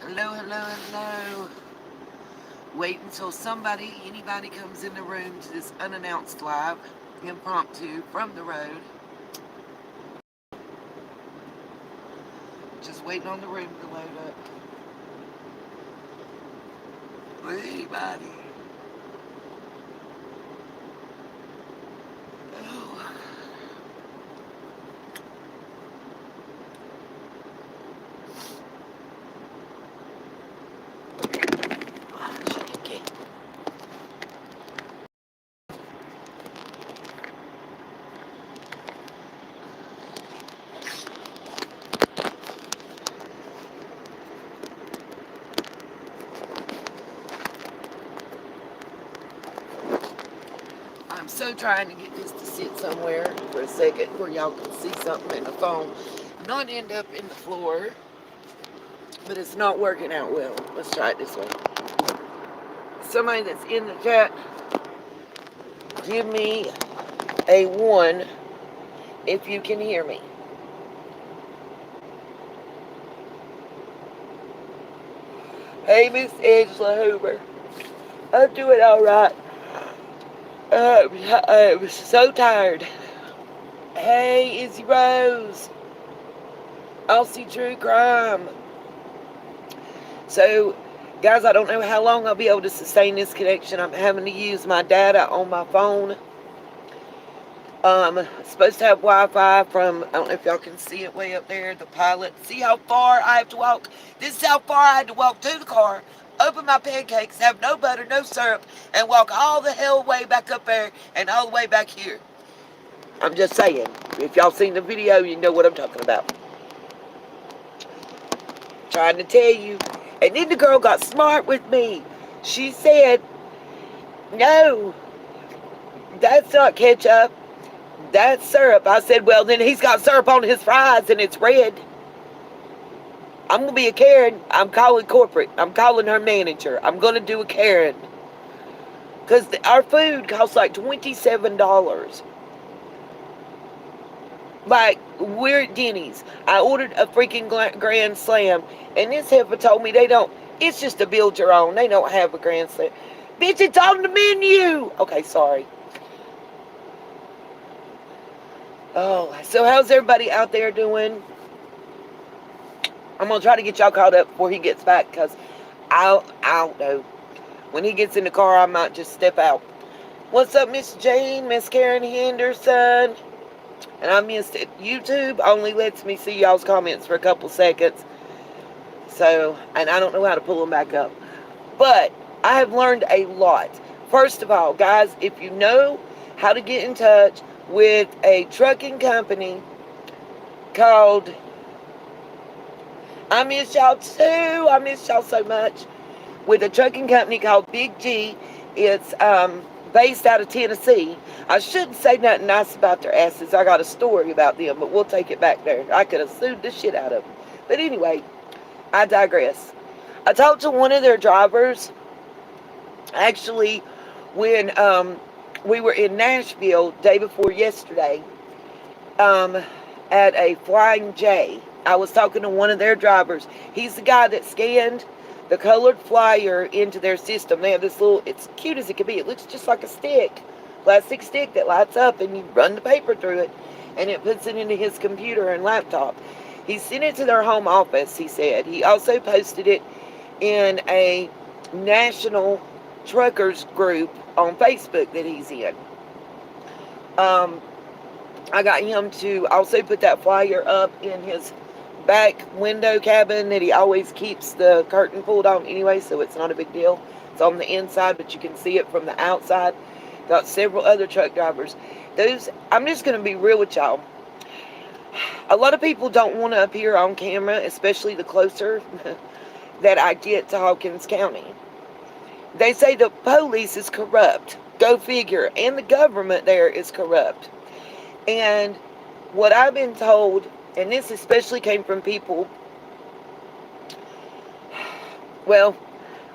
Hello, hello, hello. Wait until anybody comes in the room to this unannounced live, impromptu, from the road. Just waiting on the room to load up. Anybody. Oh. Okay. I'm so trying to get this to sit somewhere for a second where y'all can see something in the phone. Not end up in the floor, but it's not working out well. Let's try it this way. Somebody that's in the chat, give me a 1 if you can hear me. Hey, Miss Angela Hoover. I'm doing all right. I'm so tired. Hey, Izzy Rose. Aussie True Crime. So, guys, I don't know how long I'll be able to sustain this connection. I'm having to use my data on my phone. Supposed to have Wi-Fi from, I don't know if y'all can see it way up there, the pilot. See how far I have to walk? This is how far I had to walk to the car, open my pancakes, have no butter, no syrup, and walk all the hell way back up there and all the way back here. I'm just saying, if y'all seen the video, you know what I'm talking about. Trying to tell you. And then the girl got smart with me. She said, no, that's not ketchup. That's syrup. I said, well, then he's got syrup on his fries and it's red. I'm going to be a Karen. I'm calling corporate. I'm calling her manager. I'm going to do a Karen. Because our food costs like $27. Like, we're at Denny's. I ordered a freaking Grand Slam. And this heifer told me they don't. It's just a build your own. They don't have a Grand Slam. Bitch, it's on the menu. Okay, sorry. Oh, so how's everybody out there doing? I'm going to try to get y'all caught up before he gets back, because I don't know. When he gets in the car, I might just step out. What's up, Miss Jane, Miss Karen Henderson? And I missed it. YouTube only lets me see y'all's comments for a couple seconds. So, and I don't know how to pull them back up. But I have learned a lot. First of all, guys, if you know how to get in touch with a trucking company called, I miss y'all too. I miss y'all so much. With a trucking company called Big G. It's based out of Tennessee. I shouldn't say nothing nice about their asses. I got a story about them, but we'll take it back there. I could have sued the shit out of them. But anyway, I digress. I talked to one of their drivers, actually, when we were in Nashville day before yesterday, at a Flying J. I was talking to one of their drivers. He's the guy that scanned the colored flyer into their system. They have this little, it's cute as it could be. It looks just like a stick, plastic stick that lights up, and you run the paper through it, and it puts it into his computer and laptop. He sent it to their home office, he said. He also posted it in a national truckers group on Facebook that he's in. I got him to also put that flyer up in his back window cabin that he always keeps the curtain pulled on anyway, so it's not a big deal. It's on the inside, but you can see it from the outside. Got several other truck drivers. I'm just going to be real with y'all. A lot of people don't want to appear on camera, especially the closer that I get to Hawkins County. They say the police is corrupt. Go figure. And the government there is corrupt. And what I've been told, and this especially came from people, well,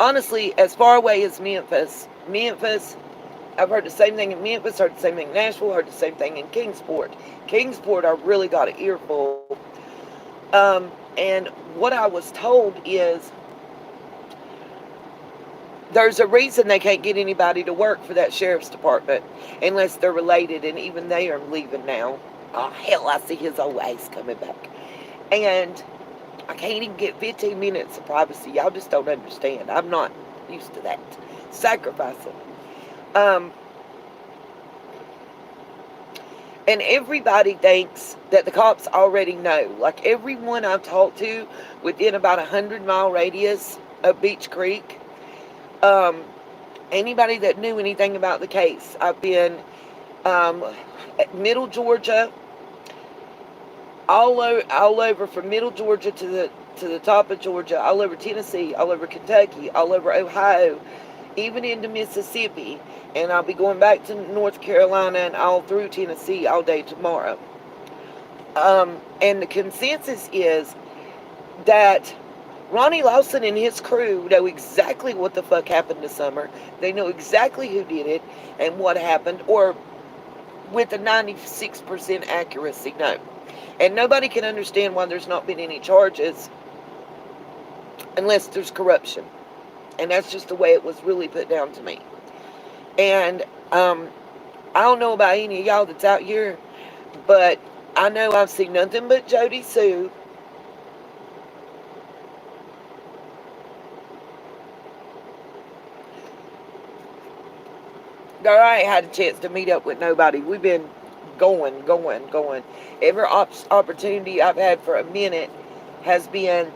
honestly, as far away as Memphis, I've heard the same thing in Memphis, heard the same thing in Nashville, heard the same thing in Kingsport. Kingsport, I really got an earful. And what I was told is there's a reason they can't get anybody to work for that sheriff's department unless they're related, and even they are leaving now. Oh, hell, I see his old ass coming back. And I can't even get 15 minutes of privacy. Y'all just don't understand. I'm not used to that. Sacrificing. And everybody thinks that the cops already know. Like everyone I've talked to within about 100-mile radius of Beach Creek, anybody that knew anything about the case, I've been at Middle Georgia, all over from Middle Georgia to the top of Georgia, all over Tennessee, all over Kentucky, all over Ohio, even into Mississippi, and I'll be going back to North Carolina and all through Tennessee all day tomorrow. And the consensus is that Ronnie Lawson and his crew know exactly what the fuck happened this summer. They know exactly who did it and what happened, or with a 96% accuracy, no. And nobody can understand why there's not been any charges unless there's corruption. And that's just the way it was really put down to me. And I don't know about any of y'all that's out here, but I know I've seen nothing but Jody Sue. Girl, I ain't had a chance to meet up with nobody. We've been going. Every opportunity I've had for a minute has been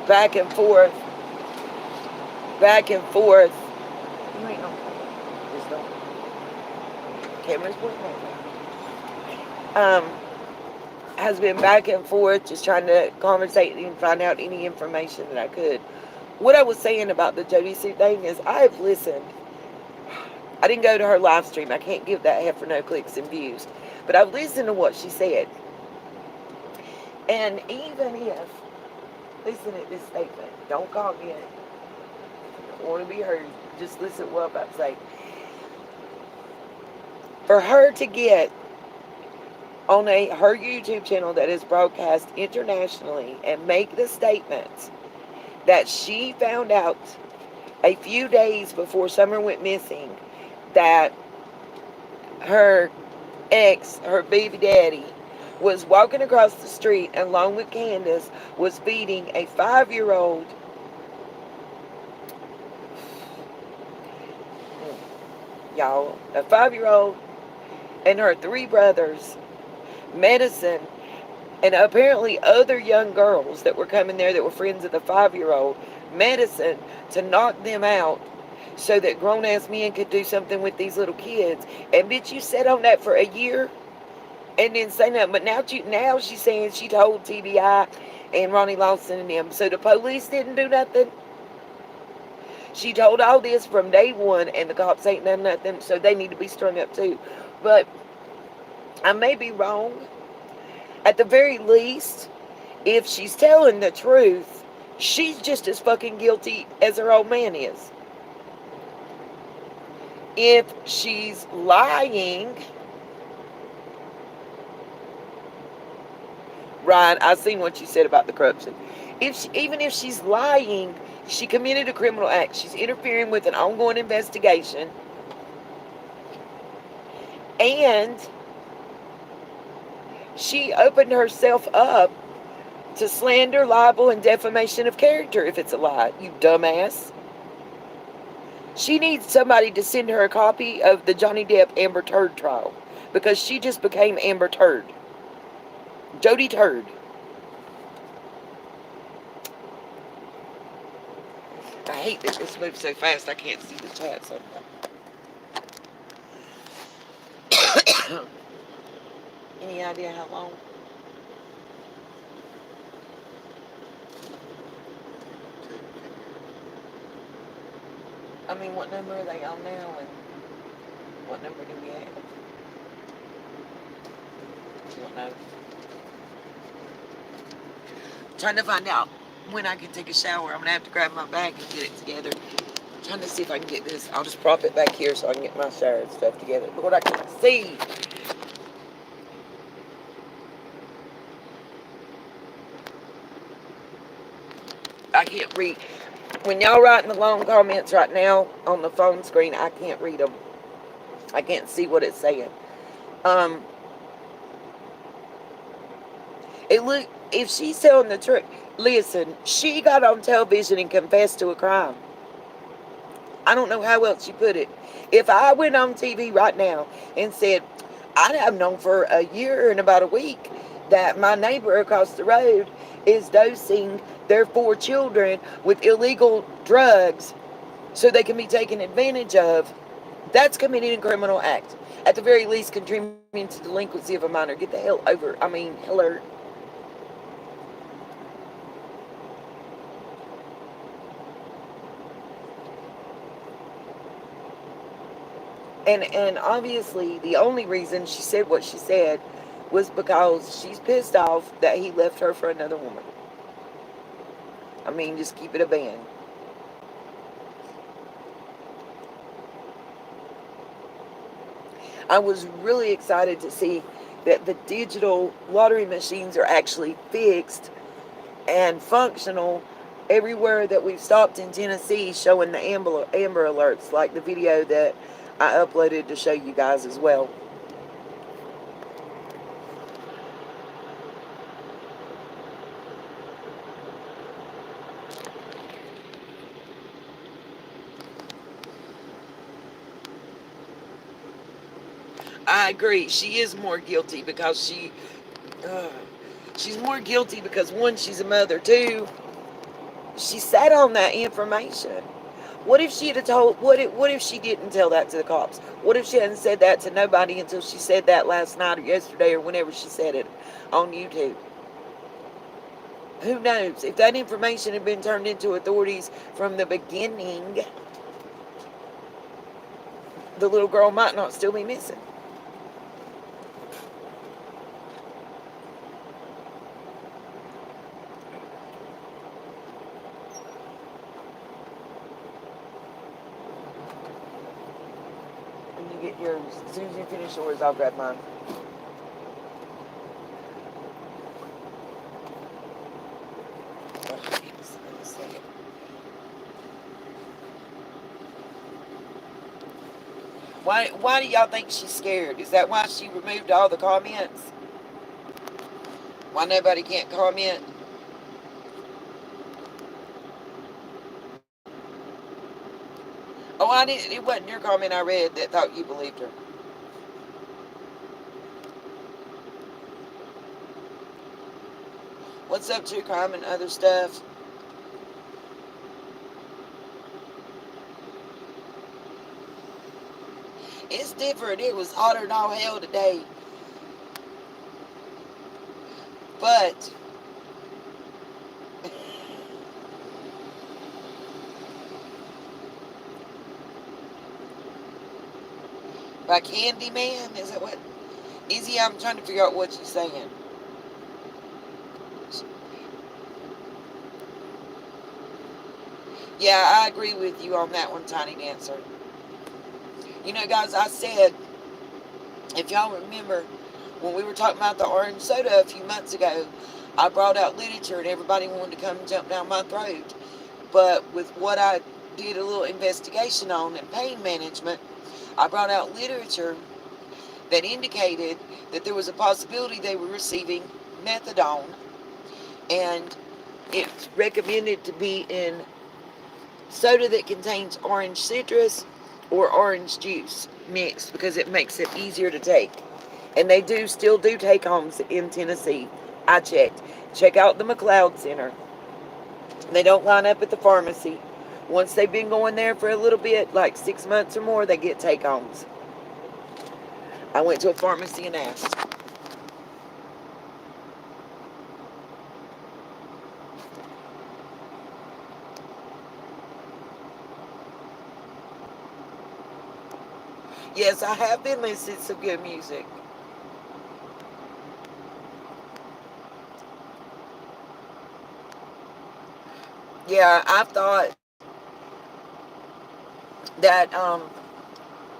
back and forth. You ain't no just don't. Camera's pointing at me. Has been back and forth, just trying to conversate and find out any information that I could. What I was saying about the Jody Sue thing is I've listened. I didn't go to her live stream. I can't give that heifer no clicks and views. But I've listened to what she said. And even if, listen to this statement. Don't call me. I don't want to be heard. Just listen to what I'm about to say. For her to get on her YouTube channel that is broadcast internationally and make the statement that she found out a few days before Summer went missing that her ex, her baby daddy, was walking across the street and along with Candace was feeding a 5-year-old y'all, a 5-year-old and her 3 brothers medicine, and apparently other young girls that were coming there that were friends of the 5-year-old medicine to knock them out so that grown-ass men could do something with these little kids. And bitch, you sat on that for a year and didn't say nothing. But now she's saying she told TBI and Ronnie Lawson and them. So the police didn't do nothing. She told all this from day one, and the cops ain't done nothing, so they need to be strung up too. But I may be wrong. At the very least, if she's telling the truth, she's just as fucking guilty as her old man is. If she's lying, Ryan, I seen what you said about the corruption. Even if she's lying, she committed a criminal act. She's interfering with an ongoing investigation. And she opened herself up to slander, libel, and defamation of character if it's a lie, you dumbass. She needs somebody to send her a copy of the Johnny Depp Amber Turd trial, because she just became Amber Turd. Jody Turd. I hate that this moves so fast I can't see the chat sometimes. Any idea how long? I mean, what number are they on now, and what number do we have? You don't know. Trying to find out when I can take a shower. I'm going to have to grab my bag and get it together. Trying to see if I can get this. I'll just prop it back here so I can get my shower and stuff together. Lord, I can't see. I can't read. When y'all writing the long comments right now on the phone screen, I can't read them. I can't see what it's saying. Um, it look if she's telling the truth. Listen, she got on television and confessed to a crime. I don't know how else you put it. If I went on TV right now and said, I have known for a year and about a week that my neighbor across the road is dosing their 4 children with illegal drugs so they can be taken advantage of, that's committing a criminal act. At the very least, contributing to delinquency of a minor. Get the hell over. I mean, hello. And obviously, the only reason she said what she said was because she's pissed off that he left her for another woman. I mean, just keep it a band. I was really excited to see that the digital lottery machines are actually fixed and functional everywhere that we've stopped in Tennessee, showing the amber alerts, like the video that I uploaded to show you guys as well. I agree. She is more guilty because uh, she's more guilty because one, she's a mother. Two, she sat on that information. What if she'd have told? What if she didn't tell that to the cops? What if she hadn't said that to nobody until she said that last night or yesterday or whenever she said it on YouTube? Who knows? If that information had been turned into authorities from the beginning, the little girl might not still be missing. When you get yours, as soon as you finish yours, I'll grab mine. Why do y'all think she's scared? Is that why she removed all the comments? Why nobody can't comment? Oh, I didn't. It wasn't your comment I read that thought you believed her. What's up, true crime and other stuff? It's different. It was hotter than all hell today. But by Candyman, is that what? Easy, I'm trying to figure out what you're saying. Yeah, I agree with you on that one, Tiny Dancer. You know, guys, I said, if y'all remember, when we were talking about the orange soda a few months ago, I brought out literature and everybody wanted to come and jump down my throat. But with what I did a little investigation on in pain management, I brought out literature that indicated that there was a possibility they were receiving methadone, and it's recommended to be in soda that contains orange citrus or orange juice mixed because it makes it easier to take. And they still do take homes in Tennessee. I checked. Check out the McLeod Center. They don't line up at the pharmacy. Once they've been going there for a little bit, like 6 months or more, they get take homes. I went to a pharmacy and asked. Yes, I have been listening to some good music. Yeah, I thought that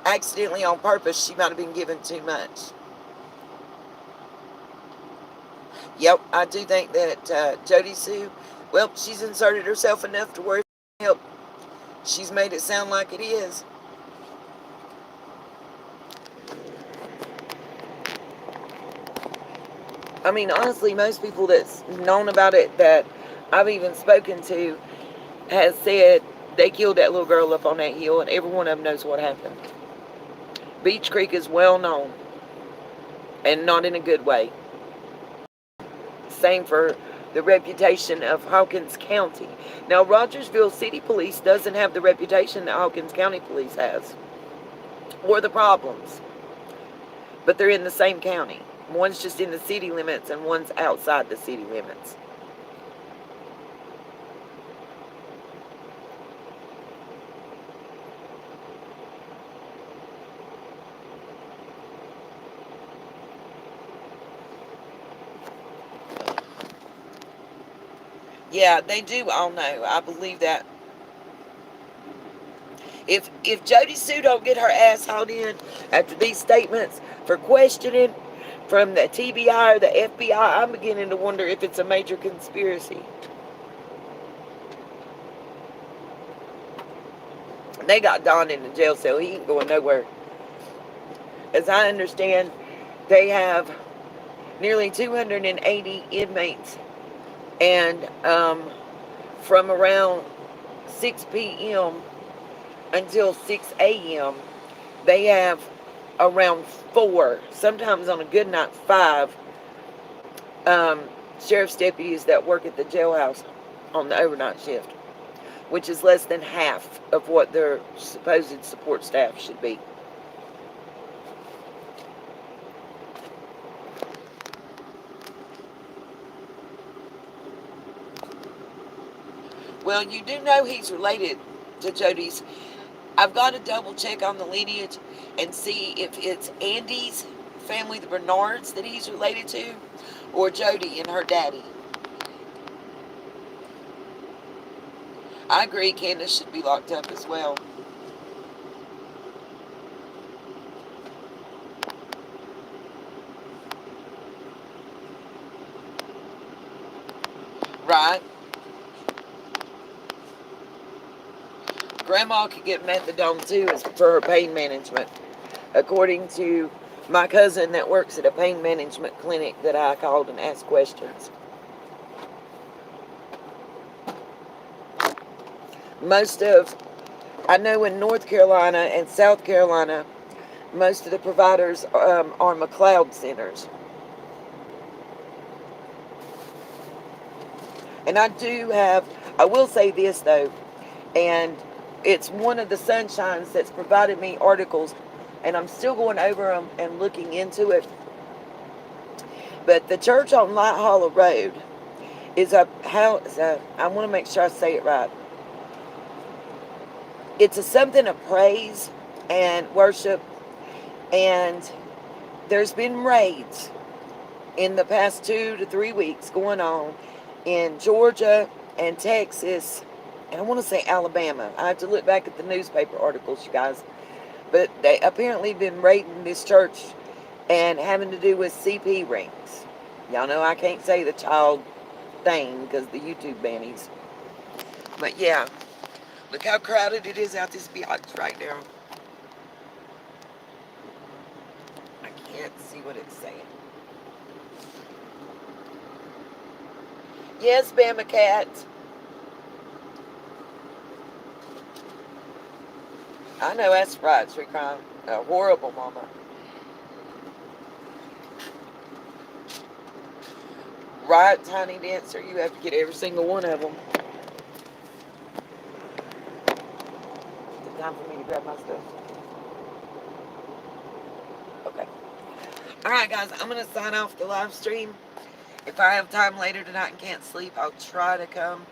accidentally on purpose she might have been given too much. Yep, I do think that Jody Sue, well, she's inserted herself enough to where Yep, she's made it sound like it is. I mean, honestly, most people that's known about it that I've even spoken to has said they killed that little girl up on that hill, and every one of them knows what happened. Beach Creek is well known, and not in a good way. Same for the reputation of Hawkins County. Now, Rogersville City Police doesn't have the reputation that Hawkins County Police has, or the problems, but they're in the same county. One's just in the city limits, and one's outside the city limits. Yeah, they do all know. I believe that. If Jody Sue don't get her ass hauled in after these statements for questioning from the TBI or the FBI, I'm beginning to wonder if it's a major conspiracy. They got Don in the jail cell. He ain't going nowhere. As I understand, they have nearly 280 inmates, and from around 6 p.m. until 6 a.m., they have around 4, sometimes on a good night 5, sheriff's deputies that work at the jailhouse on the overnight shift, which is less than half of what their supposed support staff should be. Well, you do know he's related to Jody's. I've got to double check on the lineage and see if it's Andy's family, the Bernards, that he's related to, or Jody and her daddy. I agree Candace should be locked up as well. Right? Grandma could get methadone too for her pain management, according to my cousin that works at a pain management clinic that I called and asked questions. I know in North Carolina and South Carolina, most of the providers are McLeod centers. And I will say this though, and it's one of the sunshines that's provided me articles, and I'm still going over them and looking into it. But the church on Light Hollow Road is I want to make sure I say it right. It's something of praise and worship, and there's been raids in the past 2 to 3 weeks going on in Georgia and Texas, and I want to say Alabama. I have to look back at the newspaper articles, you guys. But they apparently been raiding this church and having to do with CP rings. Y'all know I can't say the child thing because the YouTube bannies. But yeah, look how crowded it is out this biatch right now. I can't see what it's saying. Yes, Bama Cat. I know that's right, Sweet Crime. A horrible mama. Right, Tiny Dancer, you have to get every single one of them. It's time for me to grab my stuff. Okay. Alright, guys, I'm going to sign off the live stream. If I have time later tonight and can't sleep, I'll try to come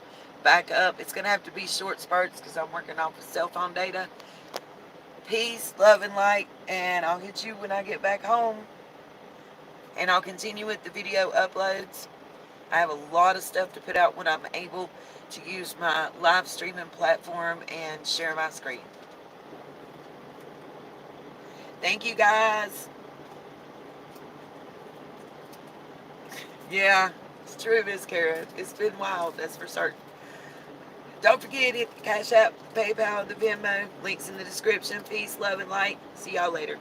back up. It's going to have to be short spurts because I'm working off of cell phone data. Peace, love, and light, and I'll hit you when I get back home. And I'll continue with the video uploads. I have a lot of stuff to put out when I'm able to use my live streaming platform and share my screen. Thank you, guys. Yeah, it's true, Miss Kara. It's been wild, that's for certain. Don't forget, hit the Cash App, PayPal, the Venmo. Links in the description. Peace, love, and light. See y'all later.